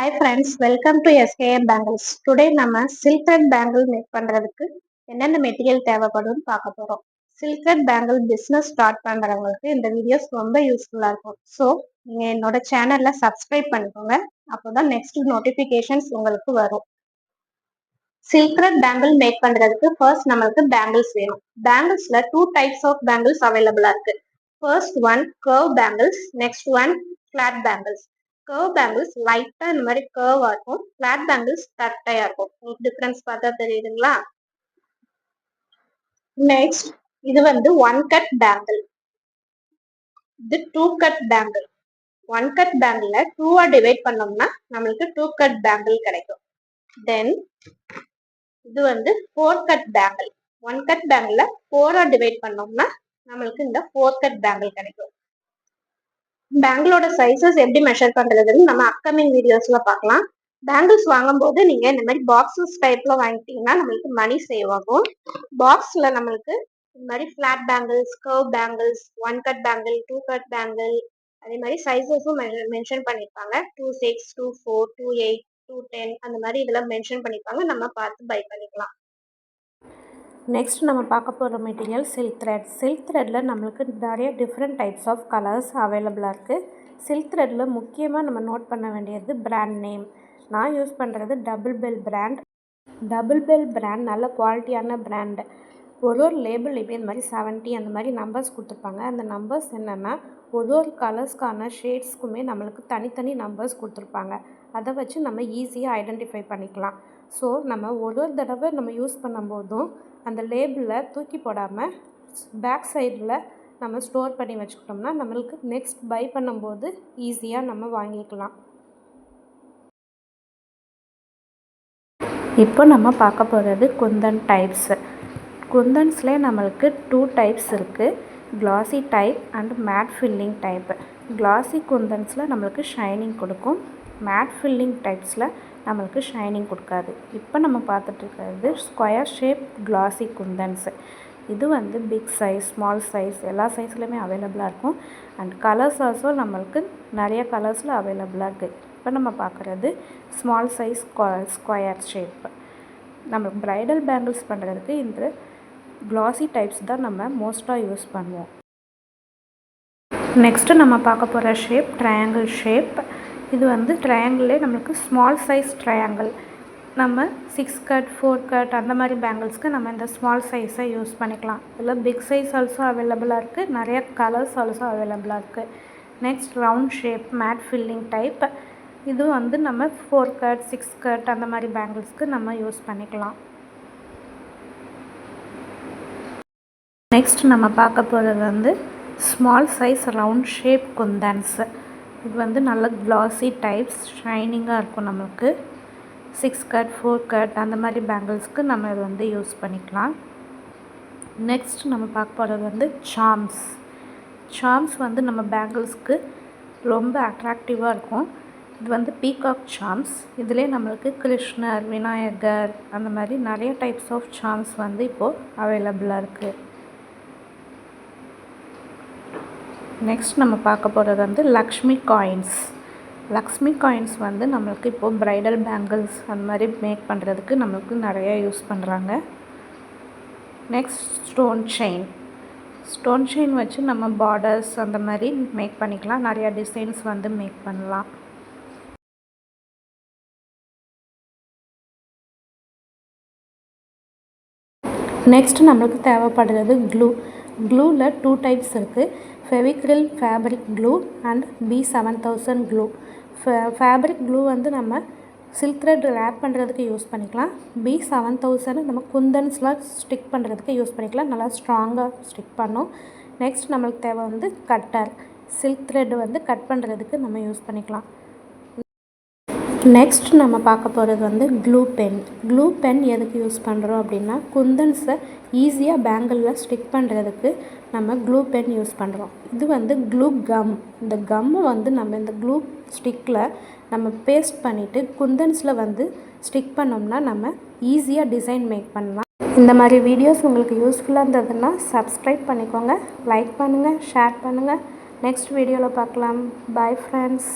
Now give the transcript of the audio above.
Hi friends, welcome to SKM Bangles. Today நம்ம silk thread bangle make பண்றதுக்கு என்னென்ன material தேவைப்படும்னு பார்க்க போறோம். silk thread bangle business start பண்றவங்களுக்கு இந்த வீடியோஸ் ரொம்ப யூஸ்ஃபுல்லா இருக்கும். ஸோ நீங்க என்னோட சேனல்ல சப்ஸ்கிரைப் பண்ணிக்கோங்க. அப்போதான் நெக்ஸ்ட் நோட்டிபிகேஷன்ஸ் உங்களுக்கு வரும். silk thread bangle மேக் பண்றதுக்கு ஃபர்ஸ்ட் நம்மளுக்கு பேங்கிள்ஸ் வேணும். பேங்கிள்ஸ்ல 2 டைப்ஸ் ஆஃப் பேங்கிள்ஸ் அவைலபிளா இருக்கு. First one curve bangles, next one flat bangles. Curve bangles லைட்டா இந்த மாதிரி கர்வா இருக்கும். ஃபிளாட் பேங்கிள்ஸ் தட்டையா இருக்கும். உங்களுக்கு டிஃபரன்ஸ் பார்த்தா தெரியுதுங்களா? நெக்ஸ்ட் இது வந்து 1 கட் பேங்கிள், இது 2 கட் பேங்கிள். 1 கட் பேங்கிள 2ஆ டிவைட் பண்ணோம்னா நம்மளுக்கு 2 கட் பேங்கிள் கிடைக்கும். தென் இது வந்து 4 கட் பேங்கிள். 1 கட் பேங்கிள 4ஆ டிவைட் பண்ணோம்னா நம்மளுக்கு இந்த 4 கட் பேங்கிள் கிடைக்கும். பேங்கிளோட சைஸஸ் எப்படி மெஷர் பண்றதுன்னு நம்ம அப்கமிங் வீடியோஸ்ல பார்க்கலாம். பேங்கிள்ஸ் வாங்கும்போது நீங்க இந்த மாதிரி பாக்ஸஸ் டைப்ல வாங்கிட்டீங்கன்னா நம்மளுக்கு மணி சேவ் ஆகும். பாக்ஸ்ல நம்மளுக்கு இந்த மாதிரி flat bangles, curve bangles, 1 cut bangle, 2 cut bangle, அதே மாதிரி சைஸஸும் மென்ஷன் பண்ணிருப்பாங்க. 2 6, 2 4, 2 8, 2 10 அந்த மாதிரி இதெல்லாம் மென்ஷன் பண்ணிருப்பாங்க. நம்ம பார்த்து பை பண்ணிக்கலாம். நெக்ஸ்ட் நம்ம பார்க்க போகிற மெட்டீரியல் சில்க் த்ரெட். சில்க் த்ரெட்டில் நம்மளுக்கு நிறைய டிஃப்ரெண்ட் டைப்ஸ் ஆஃப் கலர்ஸ் அவைலபிளாக இருக்குது. சில்க் த்ரெட்டில் முக்கியமாக நம்ம நோட் பண்ண வேண்டியது பிராண்ட் நேம். நான் யூஸ் பண்ணுறது double bell brand. Double bell brand நல்ல குவாலிட்டியான பிராண்டு. ஒரு லேபிள்லையுமே இந்த மாதிரி 70 அந்த மாதிரி நம்பர்ஸ் கொடுத்துருப்பாங்க. அந்த நம்பர்ஸ் என்னென்னா ஒரு கலர்ஸ்க்கான ஷேட்ஸ்க்குமே நம்மளுக்கு தனித்தனி நம்பர்ஸ் கொடுத்துருப்பாங்க. அதை வச்சு நம்ம ஈஸியாக ஐடென்டிஃபை பண்ணிக்கலாம். ஸோ நம்ம ஒரு தடவை நம்ம யூஸ் பண்ணும்போதும் அந்த லேபிளில் தூக்கி போடாமல் பேக் சைடில் நம்ம ஸ்டோர் பண்ணி வச்சுக்கிட்டோம்னா நம்மளுக்கு நெக்ஸ்ட் பை பண்ணும்போது ஈஸியாக நம்ம வாங்கிக்கலாம். இப்போ நம்ம பார்க்க போகிறது குந்தன் டைப்ஸு. குந்தன்ஸ்லேயே நம்மளுக்கு 2 டைப்ஸ் இருக்குது. Glassy type and matte filling type. Glassy குந்தன்ஸில் நம்மளுக்கு ஷைனிங் கொடுக்கும். மேட் ஃபில்லிங் டைப்ஸில் நம்மளுக்கு ஷைனிங் கொடுக்காது. இப்போ நம்ம பார்த்துட்ருக்கிறது ஸ்கொயர் ஷேப் கிளாசி குந்தன்ஸு. இது வந்து பிக் சைஸ், ஸ்மால் சைஸ் எல்லா சைஸ்லையுமே அவைலபிளாக இருக்கும். அண்ட் கலர்ஸ் ஆல்சோ நம்மளுக்கு நிறைய கலர்ஸில் அவைலபிளாக இருக்குது. இப்போ நம்ம பார்க்குறது ஸ்மால் சைஸ் ஸ்கொயர் ஷேப். நம்ம ப்ரைடல் பேங்கிள்ஸ் பண்ணுறதுக்கு இந்த கிளாசி டைப்ஸ் தான் நம்ம மோஸ்ட்டாக யூஸ் பண்ணுவோம். நெக்ஸ்ட்டு நம்ம பார்க்க போகிற ஷேப் ட்ரையாங்கிள் ஷேப். இது வந்து ட்ரையாங்கிளே நம்மளுக்கு ஸ்மால் சைஸ் ட்ரையாங்கிள். நம்ம 6 கட் 4 கட் அந்த மாதிரி பேங்கிள்ஸ்க்கு நம்ம இந்த ஸ்மால் சைஸை யூஸ் பண்ணிக்கலாம். இதில் பிக் சைஸ் ஆல்சோ அவைலபிளாக இருக்குது. நிறைய கலர்ஸ் ஆல்சோ அவைலபிளாக இருக்குது. Next round shape mat filling type. இது வந்து நம்ம 4 கட் 6 கட் அந்த மாதிரி பேங்கிள்ஸ்க்கு நம்ம யூஸ் பண்ணிக்கலாம். நெக்ஸ்ட் நம்ம பார்க்க போகிறது வந்து ஸ்மால் சைஸ் ரவுண்ட் ஷேப் குந்தன்ஸு. இது வந்து நல்ல கிளாசி டைப்ஸ், ஷைனிங்காக இருக்கும். நம்மளுக்கு 6 கட் 4 கட் அந்த மாதிரி பேங்கிள்ஸ்க்கு நம்ம இது வந்து யூஸ் பண்ணிக்கலாம். நெக்ஸ்ட் நம்ம பார்க்க போகிறது வந்து சார்ம்ஸ். சார்ம்ஸ் வந்து நம்ம பேங்கிள்ஸ்க்கு ரொம்ப அட்ராக்டிவாக இருக்கும். இது வந்து பீகாக் சார்ம்ஸ். இதிலே நம்மளுக்கு கிருஷ்ணர், விநாயகர் அந்த மாதிரி நிறைய டைப்ஸ் ஆஃப் சார்ம்ஸ் வந்து இப்போது அவைலபிளாக இருக்குது. நெக்ஸ்ட் நம்ம பார்க்க போகிறது வந்து லக்ஷ்மி காயின்ஸ். லக்ஷ்மி காயின்ஸ் வந்து நம்மளுக்கு இப்போது ப்ரைடல் பேங்கிள்ஸ் அந்த மாதிரி மேக் பண்ணுறதுக்கு நம்மளுக்கு நிறைய யூஸ் பண்ணுறாங்க. Next stone chain. Stone chain வச்சு நம்ம பார்டர்ஸ் அந்த மாதிரி மேக் பண்ணிக்கலாம். நிறையா டிசைன்ஸ் வந்து மேக் பண்ணலாம். நெக்ஸ்ட் நம்மளுக்கு தேவைப்படுறது க்ளூ. க்ளூவில் 2 டைப்ஸ் இருக்குது. Fevicryl fabric glue and B7000 glue. Fabric glue வந்து நம்ம சில்க் த்ரெட் ரேப் பண்ணுறதுக்கு யூஸ் பண்ணிக்கலாம். B7000 நம்ம குந்தன்ஸ்லாம் ஸ்டிக் பண்ணுறதுக்கு யூஸ் பண்ணிக்கலாம். நல்லா ஸ்ட்ராங்காக ஸ்டிக் பண்ணும். நெக்ஸ்ட் நம்மளுக்கு தேவை வந்து கட்டர். சில்க் த்ரெட் வந்து கட் பண்ணுறதுக்கு நம்ம யூஸ் பண்ணிக்கலாம். நெக்ஸ்ட் நம்ம பார்க்க போகிறது வந்து க்ளூ பென். க்ளூ பென் எதுக்கு யூஸ் பண்ணுறோம் அப்படின்னா குந்தன்ஸை ஈஸியாக பேங்கிளில் ஸ்டிக் பண்ணுறதுக்கு நம்ம க்ளூ பென் யூஸ் பண்ணுறோம். இது வந்து க்ளூ கம். இந்த கம்மை வந்து நம்ம இந்த க்ளூ ஸ்டிக்கில் நம்ம பேஸ்ட் பண்ணிவிட்டு குந்தன்ஸில் வந்து ஸ்டிக் பண்ணோம்னா நம்ம ஈஸியாக டிசைன் மேக் பண்ணலாம். இந்த மாதிரி வீடியோஸ் உங்களுக்கு யூஸ்ஃபுல்லாக இருந்ததுன்னா சப்ஸ்கிரைப் பண்ணிக்கோங்க, லைக் பண்ணுங்கள், ஷேர் பண்ணுங்கள். நெக்ஸ்ட் வீடியோவில் பார்க்கலாம். Bye friends.